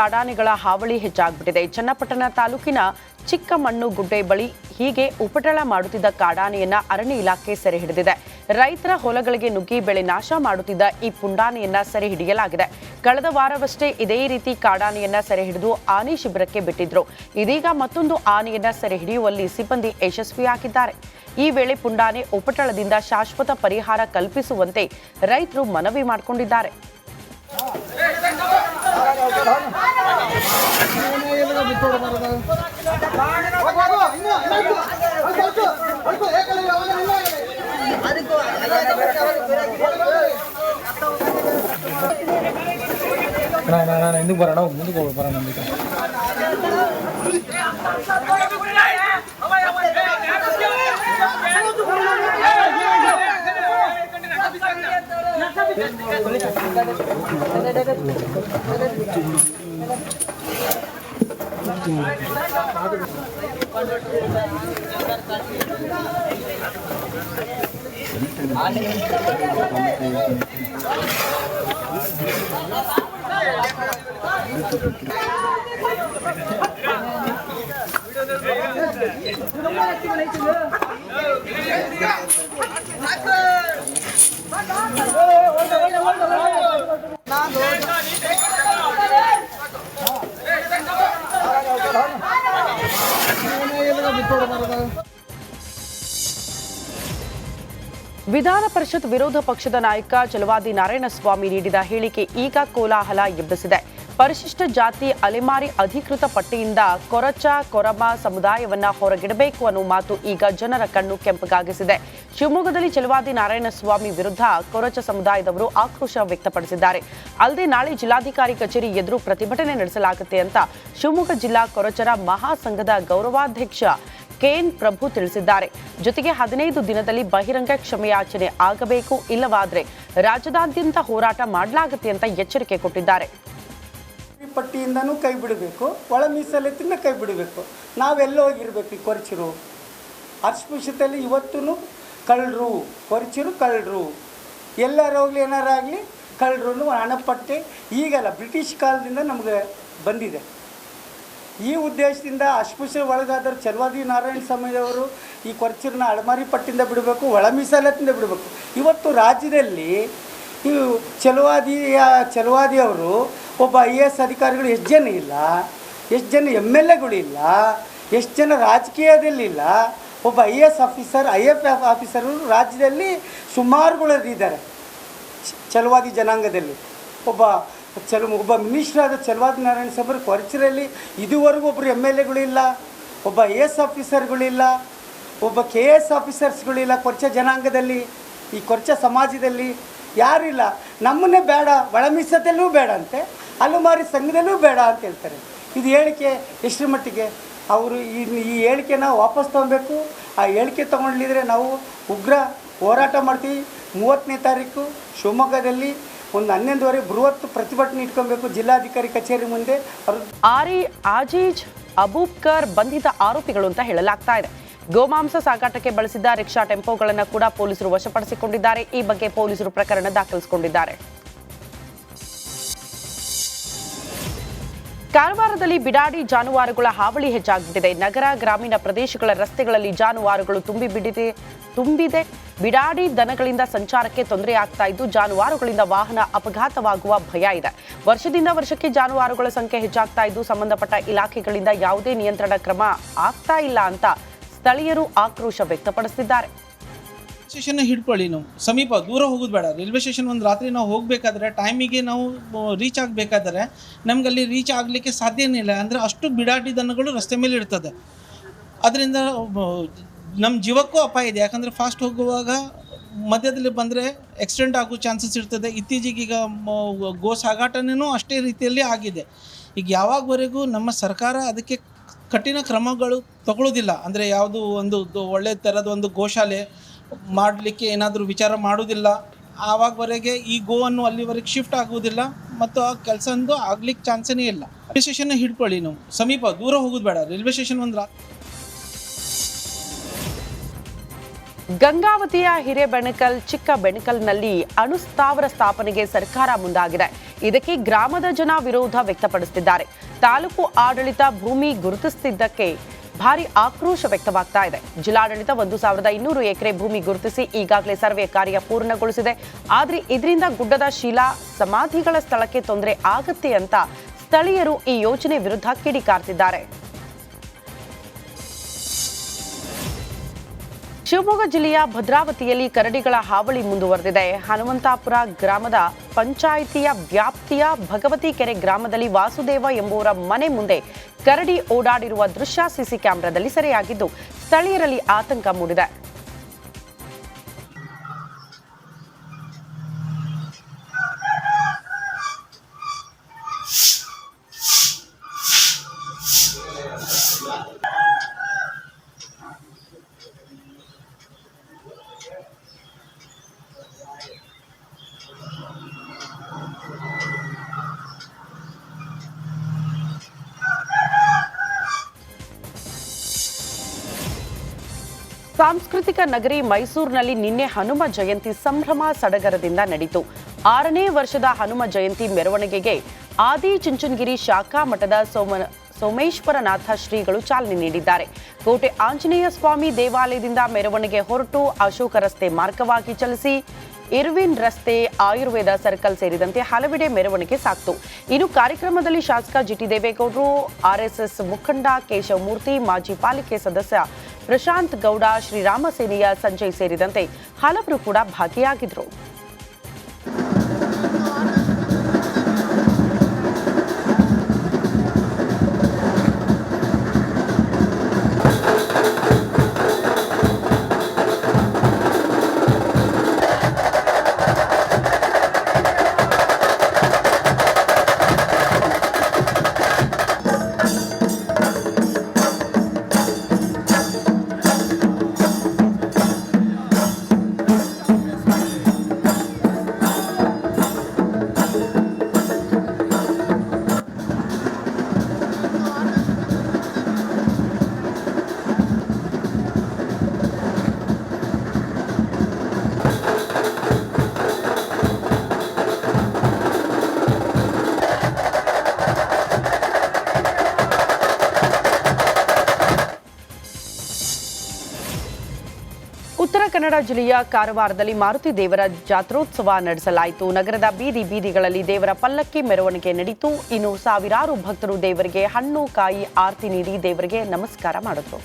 ಕಾಡಾನೆಗಳ ಹಾವಳಿ ಹೆಚ್ಚಾಗ್ಬಿಟ್ಟಿದೆ. ಚನ್ನಪಟ್ಟಣ ತಾಲೂಕಿನ ಚಿಕ್ಕಮಣ್ಣುಗುಡ್ಡೆ ಬಳಿ ಹೀಗೆ ಉಪಟಳ ಮಾಡುತ್ತಿದ್ದ ಕಾಡಾನೆಯನ್ನ ಅರಣ್ಯ ಇಲಾಖೆ ಸೆರೆ ಹಿಡಿದಿದೆ. ರೈತರ ಹೊಲಗಳಿಗೆ ನುಗ್ಗಿ ಬೆಳೆ ನಾಶ ಮಾಡುತ್ತಿದ್ದ ಈ ಪುಂಡಾನೆಯನ್ನ ಸೆರೆ ಹಿಡಿಯಲಾಗಿದೆ. ಕಳೆದ ವಾರವಷ್ಟೇ ಇದೇ ರೀತಿ ಕಾಡಾನೆಯನ್ನ ಸೆರೆ ಹಿಡಿದು ಆನೆ ಶಿಬಿರಕ್ಕೆ ಬಿಟ್ಟಿದ್ರು. ಇದೀಗ ಮತ್ತೊಂದು ಆನೆಯನ್ನ ಸೆರೆ ಹಿಡಿಯುವಲ್ಲಿ ಸಿಬ್ಬಂದಿ ಯಶಸ್ವಿಯಾಗಿದ್ದಾರೆ. ಈ ವೇಳೆ ಪುಂಡಾನೆ ಉಪಟಳದಿಂದ ಶಾಶ್ವತ ಪರಿಹಾರ ಕಲ್ಪಿಸುವಂತೆ ರೈತರು ಮನವಿ ಮಾಡಿಕೊಂಡಿದ್ದಾರೆ. ఎందుకు బరా ముందుకు బరా ముందుకు ವಿಧಾನ ಪರಿಷತ್ ವಿರೋಧ ಪಕ್ಷದ ನಾಯಕ ಚಲವಾದಿ ನಾರಾಯಣಸ್ವಾಮಿ ನೀಡಿದ ಹೇಳಿಕೆ ಈಗ ಕೋಲಾಹಲ ಎಬ್ಬಿಸಿದೆ. ಪರಿಶಿಷ್ಟ ಜಾತಿ ಅಲೆಮಾರಿ ಅಧಿಕೃತ ಪಟ್ಟಿಯಿಂದ ಕೊರಮ ಸಮುದಾಯವನ್ನ ಹೊರಗಿಡಬೇಕು ಅನ್ನೋ ಮಾತು ಈಗ ಜನರ ಕಣ್ಣು ಕೆಂಪಗಾಗಿಸಿದೆ. ಶಿವಮೊಗ್ಗದಲ್ಲಿ ಚಲವಾದಿ ನಾರಾಯಣಸ್ವಾಮಿ ವಿರುದ್ಧ ಕೊರಚ ಸಮುದಾಯದವರು ಆಕ್ರೋಶ ವ್ಯಕ್ತಪಡಿಸಿದ್ದಾರೆ. ಅಲ್ಲದೆ ನಾಳೆ ಜಿಲ್ಲಾಧಿಕಾರಿ ಕಚೇರಿ ಎದುರು ಪ್ರತಿಭಟನೆ ನಡೆಸಲಾಗುತ್ತೆ ಅಂತ ಶಿವಮೊಗ್ಗ ಜಿಲ್ಲಾ ಕೊರಚರ ಮಹಾಸಂಘದ ಗೌರವಾಧ್ಯಕ್ಷ ಕೆಎನ್ ಪ್ರಭು ತಿಳಿಸಿದ್ದಾರೆ. ಜೊತೆಗೆ 15 ದಿನದಲ್ಲಿ ಬಹಿರಂಗ ಕ್ಷಮೆಯಾಚನೆ ಆಗಬೇಕು, ಇಲ್ಲವಾದ್ರೆ ರಾಜ್ಯದಾದ್ಯಂತ ಹೋರಾಟ ಮಾಡಲಾಗುತ್ತೆ ಅಂತ ಎಚ್ಚರಿಕೆ ಕೊಟ್ಟಿದ್ದಾರೆ. ಪಟ್ಟಿಯಿಂದನೂ ಕೈ ಬಿಡಬೇಕು, ಒಳ ಮೀಸಲತ್ತಿಂದ ಕೈ ಬಿಡಬೇಕು. ನಾವೆಲ್ಲ ಹೋಗಿರ್ಬೇಕು. ಈ ಕೊರಚರು ಅಸ್ಪೃಶ್ಯತೆಯಲ್ಲಿ ಇವತ್ತೂ ಕಳ್ಳರು, ಕೊರಚರು ಕಳ್ಳರು, ಎಲ್ಲರೂ ಹೋಗ್ಲಿ ಏನಾರಾಗಲಿ ಕಳ್ಳರು ಹಣಪಟ್ಟೆ ಈಗಲ್ಲ ಬ್ರಿಟಿಷ್ ಕಾಲದಿಂದ ನಮಗೆ ಬಂದಿದೆ. ಈ ಉದ್ದೇಶದಿಂದ ಅಸ್ಪೃಶ್ಯ ಒಳಗಾದರೂ ಚಲವಾದಿ ನಾರಾಯಣಸ್ವಾಮಿಯವರು ಈ ಕೊರಚರನ್ನ ಅಳಮಾರಿ ಪಟ್ಟಿಂದ ಬಿಡಬೇಕು, ಒಳ ಮೀಸಲತ್ತಿಂದ ಬಿಡಬೇಕು. ಇವತ್ತು ರಾಜ್ಯದಲ್ಲಿ ಈ ಚಲವಾದಿಯವರು ಒಬ್ಬ IAS ಅಧಿಕಾರಿಗಳು ಎಷ್ಟು ಜನ ಇಲ್ಲ, ಎಷ್ಟು ಜನ MLAಗಳಿಲ್ಲ, ಎಷ್ಟು ಜನ ರಾಜಕೀಯದಲ್ಲಿಲ್ಲ. ಒಬ್ಬ IAS ಆಫೀಸರ್, IFF ಆಫೀಸರು ರಾಜ್ಯದಲ್ಲಿ ಸುಮಾರುಗಳಿದ್ದಾರೆ. ಚಲವಾದಿ ಜನಾಂಗದಲ್ಲಿ ಒಬ್ಬ ಮಿನಿಸ್ಟರ್ ಆದ ಚಲವಾದಿ ನಾರಾಯಣಸ್ವಾಮಿ ಕೊರಚರಲ್ಲಿ ಇದುವರೆಗೂ ಒಬ್ಬರು MLAಗಳಿಲ್ಲ, ಒಬ್ಬ IAS ಆಫೀಸರ್ಗಳಿಲ್ಲ, ಒಬ್ಬ KS ಆಫೀಸರ್ಸ್ಗಳಿಲ್ಲ. ಕೊರಚ ಜನಾಂಗದಲ್ಲಿ, ಈ ಕೊರಚ ಸಮಾಜದಲ್ಲಿ ಯಾರಿಲ್ಲ. ನಮ್ಮನ್ನೇ ಬೇಡ, ಒಳ ಮೀಸಲಲ್ಲೂ ಬೇಡ ಅಂತೆ, ಅಲೆಮಾರಿ ಸಂಘದಲ್ಲೂ ಬೇಡ ಅಂತ ಹೇಳ್ತಾರೆ. ಇದು ಹೇಳಿಕೆ ಎಷ್ಟರ ಮಟ್ಟಿಗೆ? ಅವರು ಈ ಹೇಳಿಕೆನ ವಾಪಸ್ ತೊಗೊಬೇಕು. ಆ ಹೇಳಿಕೆ ತೊಗೊಂಡಿದ್ರೆ ನಾವು ಉಗ್ರ ಹೋರಾಟ ಮಾಡ್ತೀವಿ. 30ನೇ ತಾರೀಕು ಶಿವಮೊಗ್ಗದಲ್ಲಿ ಒಂದು 11:30 ಬೃಹತ್ ಪ್ರತಿಭಟನೆ ಇಟ್ಕೊಬೇಕು ಜಿಲ್ಲಾಧಿಕಾರಿ ಕಚೇರಿ ಮುಂದೆ. ಆಜೀಜ್ ಅಬೂಬ್ಕರ್ ಬಂಧಿತ ಆರೋಪಿಗಳು ಅಂತ ಹೇಳಲಾಗ್ತಾ ಇದೆ. ಗೋಮಾಂಸ ಸಾಗಾಟಕ್ಕೆ ಬಳಸಿದ್ದ ರಿಕ್ಷಾ ಟೆಂಪೋಗಳನ್ನು ಕೂಡ ಪೊಲೀಸರು ವಶಪಡಿಸಿಕೊಂಡಿದ್ದಾರೆ. ಈ ಬಗ್ಗೆ ಪೊಲೀಸರು ಪ್ರಕರಣ ದಾಖಲಿಸಿಕೊಂಡಿದ್ದಾರೆ. ಕಾರವಾರದಲ್ಲಿ ಬಿಡಾಡಿ ಜಾನುವಾರುಗಳ ಹಾವಳಿ ಹೆಚ್ಚಾಗ್ಬಿಟ್ಟಿದೆ. ನಗರ ಗ್ರಾಮೀಣ ಪ್ರದೇಶಗಳ ರಸ್ತೆಗಳಲ್ಲಿ ಜಾನುವಾರುಗಳು ತುಂಬಿದೆ. ಬಿಡಾಡಿ ದನಗಳಿಂದ ಸಂಚಾರಕ್ಕೆ ತೊಂದರೆ ಆಗ್ತಾ ಇದ್ದು ಜಾನುವಾರುಗಳಿಂದ ವಾಹನ ಅಪಘಾತವಾಗುವ ಭಯ ಇದೆ. ವರ್ಷದಿಂದ ವರ್ಷಕ್ಕೆ ಜಾನುವಾರುಗಳ ಸಂಖ್ಯೆ ಹೆಚ್ಚಾಗ್ತಾ ಇದ್ದು ಸಂಬಂಧಪಟ್ಟ ಇಲಾಖೆಗಳಿಂದ ಯಾವುದೇ ನಿಯಂತ್ರಣ ಕ್ರಮ ಆಗ್ತಾ ಇಲ್ಲ ಅಂತ ಸ್ಥಳೀಯರು ಆಕ್ರೋಶ ವ್ಯಕ್ತಪಡಿಸಿದ್ದಾರೆ. ಸ್ಟೇಷನ್ ಹಿಡ್ಕೊಳ್ಳಿ, ನಾವು ಸಮೀಪ ದೂರ ಹೋಗೋದು ಬೇಡ. ರೈಲ್ವೆ ಸ್ಟೇಷನ್ ಒಂದು ರಾತ್ರಿ ನಾವು ಹೋಗಬೇಕಾದ್ರೆ ಟೈಮಿಗೆ ನಾವು ರೀಚ್ ಆಗಬೇಕಾದ್ರೆ ನಮಗಲ್ಲಿ ರೀಚ್ ಆಗಲಿಕ್ಕೆ ಸಾಧ್ಯನೇ ಇಲ್ಲ. ಅಂದರೆ ಅಷ್ಟು ಬಿಡಾಡಿ ದನಗಳು ರಸ್ತೆ ಮೇಲೆ ಇರ್ತದೆ. ಅದರಿಂದ ನಮ್ಮ ಜೀವಕ್ಕೂ ಅಪಾಯ ಇದೆ. ಯಾಕಂದರೆ ಫಾಸ್ಟ್ ಹೋಗುವಾಗ ಮಧ್ಯದಲ್ಲಿ ಬಂದರೆ ಆಕ್ಸಿಡೆಂಟ್ ಆಗೋ ಚಾನ್ಸಸ್ ಇರ್ತದೆ. ಇತ್ತೀಚೆಗೆ ಈಗ ಗೋ ಸಾಗಾಟನೂ ಅಷ್ಟೇ ರೀತಿಯಲ್ಲಿ ಆಗಿದೆ. ಈಗ ಯಾವಾಗವರೆಗೂ ನಮ್ಮ ಸರ್ಕಾರ ಅದಕ್ಕೆ ಕಠಿಣ ಕ್ರಮಗಳು ತಗೊಳ್ಳೋದಿಲ್ಲ, ಅಂದರೆ ಯಾವುದು ಒಂದು ಒಳ್ಳೆಯ ಥರದ ಒಂದು ಗೋಶಾಲೆ ಮಾಡಲಿಕ್ಕೆ ಏನಾದರೂ ವಿಚಾರ ಮಾಡೋದಿಲ್ಲ, ಆವಾಗವರೆಗೆ ಈ ಗೋವನ್ನು ಅಲ್ಲಿವರೆಗೆ ಶಿಫ್ಟ್ ಆಗುವುದಿಲ್ಲ ಮತ್ತು ಆ ಕೆಲಸ ಆಗ್ಲಿಕ್ಕೆ ಚಾನ್ಸೇ ಇಲ್ಲ. ರೈಲ್ವೆ ಸ್ಟೇಷನ್ ಹಿಡ್ಕೊಳ್ಳಿ, ನಾವು ಸಮೀಪ ದೂರ ಹೋಗೋದು ಬೇಡ. ರೈಲ್ವೆ ಸ್ಟೇಷನ್ ಒಂದು ಗಂಗಾವತಿಯ ಹಿರೇಬೆಣಕಲ್ ಚಿಕ್ಕ ಬೆಣಕಲ್ನಲ್ಲಿ ಅಣುಸ್ಥಾವರ ಸ್ಥಾಪನೆಗೆ ಸರ್ಕಾರ ಮುಂದಾಗಿದೆ. ಇದಕ್ಕೆ ಗ್ರಾಮದ ಜನ ವಿರೋಧ ವ್ಯಕ್ತಪಡಿಸುತ್ತಿದ್ದಾರೆ. ತಾಲೂಕು ಆಡಳಿತ ಭೂಮಿ ಗುರುತಿಸುತ್ತಿದ್ದಕ್ಕೆ ಭಾರಿ ಆಕ್ರೋಶ ವ್ಯಕ್ತವಾಗ್ತಾ ಇದೆ. ಜಿಲ್ಲಾಡಳಿತ 1200 ಎಕರೆ ಭೂಮಿ ಗುರುತಿಸಿ ಈಗಾಗಲೇ ಸರ್ವೆ ಕಾರ್ಯ ಪೂರ್ಣಗೊಳಿಸಿದೆ. ಆದರೆ ಇದರಿಂದ ಗುಡ್ಡದ ಶಿಲಾ ಸಮಾಧಿಗಳ ಸ್ಥಳಕ್ಕೆ ತೊಂದರೆ ಆಗುತ್ತೆ ಅಂತ ಸ್ಥಳೀಯರು ಈ ಯೋಜನೆ ವಿರುದ್ಧ ಕಿಡಿಕಾರ್ತಿದ್ದಾರೆ. ಶಿವಮೊಗ್ಗ ಜಿಲ್ಲೆಯ ಭದ್ರಾವತಿಯಲ್ಲಿ ಕರಡಿಗಳ ಹಾವಳಿ ಮುಂದುವರೆದಿದೆ. ಹನುಮಂತಾಪುರ ಗ್ರಾಮದ ಪಂಚಾಯಿತಿಯ ವ್ಯಾಪ್ತಿಯ ಭಗವತಿ ಕೆರೆ ಗ್ರಾಮದಲ್ಲಿ ವಾಸುದೇವ ಎಂಬುವರ ಮನೆ ಮುಂದೆ ಕರಡಿ ಓಡಾಡಿರುವ ದೃಶ್ಯ ಸಿಸಿ ಕ್ಯಾಮೆರಾದಲ್ಲಿ ಸೆರೆಯಾಗಿದ್ದು ಸ್ಥಳೀಯರಲ್ಲಿ ಆತಂಕ ಮೂಡಿದೆ. ಸಾಂಸ್ಕೃತಿಕ ನಗರಿ ಮೈಸೂರಿನಲ್ಲಿ ನಿನ್ನೆ ಹನುಮ ಜಯಂತಿ ಸಂಭ್ರಮ ಸಡಗರದಿಂದ ನಡೆಯಿತು. 6ನೇ ವರ್ಷದ ಹನುಮ ಜಯಂತಿ ಮೆರವಣಿಗೆಗೆ ಆದಿಚುಂಚನಗಿರಿ ಶಾಖಾ ಮಠದ ಸೋಮೇಶ್ವರನಾಥ ಶ್ರೀಗಳು ಚಾಲನೆ ನೀಡಿದ್ದಾರೆ. ಕೋಟೆ ಆಂಜನೇಯ ಸ್ವಾಮಿ ದೇವಾಲಯದಿಂದ ಮೆರವಣಿಗೆ ಹೊರಟು ಅಶೋಕ ರಸ್ತೆ ಮಾರ್ಗವಾಗಿ ಚಲಿಸಿ ಇರ್ವಿನ್ ರಸ್ತೆ, ಆಯುರ್ವೇದ ಸರ್ಕಲ್ ಸೇರಿದಂತೆ ಹಲವೆಡೆ ಮೆರವಣಿಗೆ ಸಾಕ್ತು. ಇನ್ನು ಕಾರ್ಯಕ್ರಮದಲ್ಲಿ ಶಾಸಕ ಜಿಟಿ ದೇವೇಗೌಡರು, ಆರ್ಎಸ್ಎಸ್ ಮುಖಂಡ ಕೇಶವಮೂರ್ತಿ, ಮಾಜಿ ಪಾಲಿಕೆ ಸದಸ್ಯ ಪ್ರಶಾಂತ್ ಗೌಡ, ಶ್ರೀರಾಮ ಸೇನೆಯ ಸಂಜಯ್ ಸೇರಿದಂತೆ ಹಲವರು ಕೂಡ ಭಾಗಿಯಾಗಿದ್ದರು. ಉತ್ತರ ಕನ್ನಡ ಜಿಲ್ಲೆಯ ಕಾರವಾರದಲ್ಲಿ ಮಾರುತಿ ದೇವರ ಜಾತ್ರೋತ್ಸವ ನಡೆಸಲಾಯಿತು. ನಗರದ ಬೀದಿ ಬೀದಿಗಳಲ್ಲಿ ದೇವರ ಪಲ್ಲಕ್ಕಿ ಮೆರವಣಿಗೆ ನಡೆಯಿತು. ಇನ್ನು ಸಾವಿರಾರು ಭಕ್ತರು ದೇವರಿಗೆ ಹಣ್ಣು ಕಾಯಿ ಆರತಿ ನೀಡಿ ದೇವರಿಗೆ ನಮಸ್ಕಾರ ಮಾಡಿದರು.